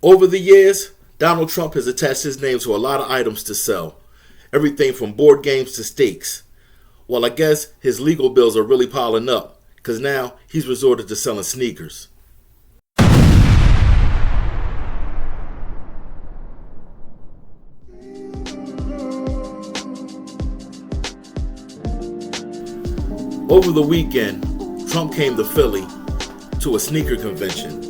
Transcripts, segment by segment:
Over the years, Donald Trump has attached his name to a lot of items to sell. Everything from board games to steaks. Well, I guess his legal bills are really piling up, because now he's resorted to selling sneakers. Over the weekend, Trump came to Philly to a sneaker convention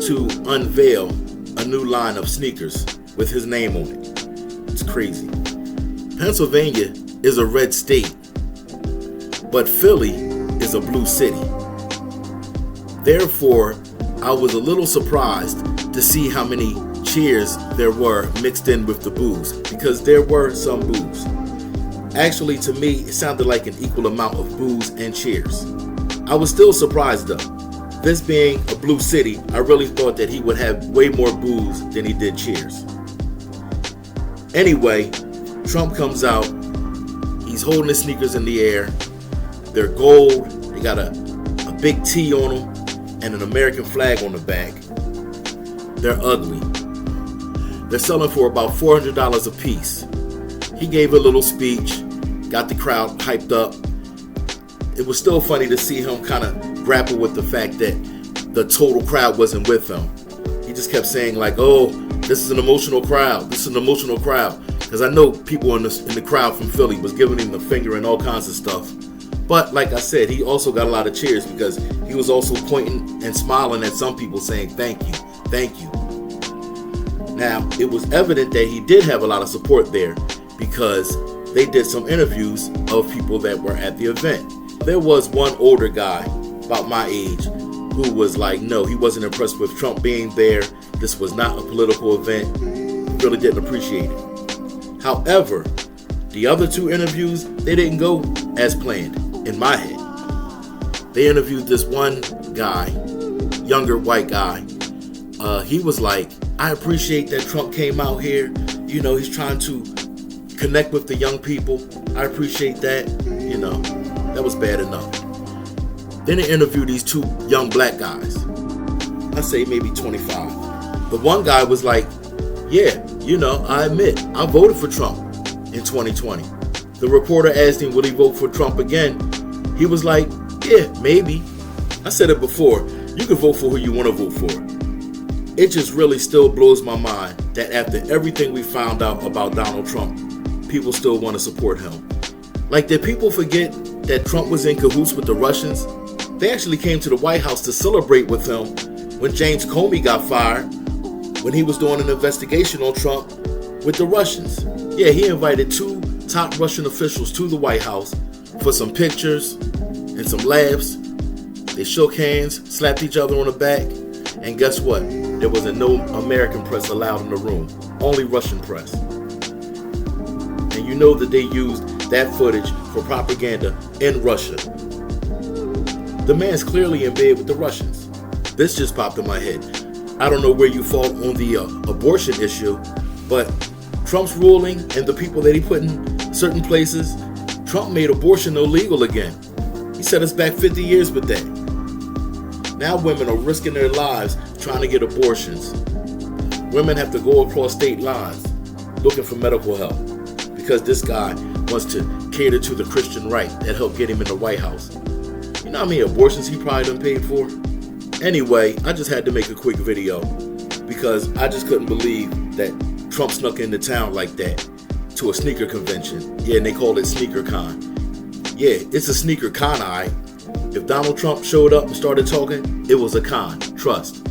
to unveil a new line of sneakers with his name on it. It's crazy. Pennsylvania is a red state, but Philly is a blue city. Therefore, I was a little surprised to see how many cheers there were mixed in with the boos, because there were some boos. Actually, to me, it sounded like an equal amount of boos and cheers. I was still surprised though. This being a blue city, I really thought that he would have way more boos than he did cheers. Anyway, Trump comes out. He's holding his sneakers in the air. They're gold. They got a big T on them and an American flag on the back. They're ugly. They're selling for about $400 a piece. He gave a little speech, got the crowd hyped up. It was still funny to see him kind of grapple with the fact that the total crowd wasn't with him. He just kept saying like, oh, this is an emotional crowd. This is an emotional crowd. Because I know people in the crowd from Philly was giving him the finger and all kinds of stuff. But like I said, he also got a lot of cheers because he was also pointing and smiling at some people saying, thank you, thank you. Now, it was evident that he did have a lot of support there, because they did some interviews of people that were at the event. There was one older guy, about my age, who was like, no, he wasn't impressed with Trump being there. This was not a political event. He really didn't appreciate it. However, the other two interviews, they didn't go as planned, in my head. They interviewed this one guy, younger white guy. He was like, I appreciate that Trump came out here. You know, he's trying to connect with the young people. I appreciate that. You know, that was bad enough. Then they interviewed these two young black guys. I say maybe 25. The one guy was like, yeah, you know, I admit, I voted for Trump in 2020. The reporter asked him, will he vote for Trump again? He was like, yeah, maybe. I said it before, you can vote for who you want to vote for. It just really still blows my mind that after everything we found out about Donald Trump, people still want to support him. Like, did people forget that Trump was in cahoots with the Russians? They actually came to the White House to celebrate with him when James Comey got fired, when he was doing an investigation on Trump with the Russians. Yeah, he invited two top Russian officials to the White House for some pictures and some laughs. They shook hands, slapped each other on the back, and guess what? There wasn't no American press allowed in the room, only Russian press. And you know that they used that footage for propaganda in Russia. The man's clearly in bed with the Russians. This just popped in my head. I don't know where you fall on the abortion issue, but Trump's ruling and the people that he put in certain places, Trump made abortion illegal again. He set us back 50 years with that. Now women are risking their lives trying to get abortions. Women have to go across state lines looking for medical help because this guy wants to cater to the Christian right that helped get him in the White House. You know how many abortions he probably done paid for? Anyway, I just had to make a quick video because I just couldn't believe that Trump snuck into town like that to a sneaker convention. Yeah, and they called it Sneaker Con. Yeah, it's a sneaker con, alright. If Donald Trump showed up and started talking, it was a con. Trust.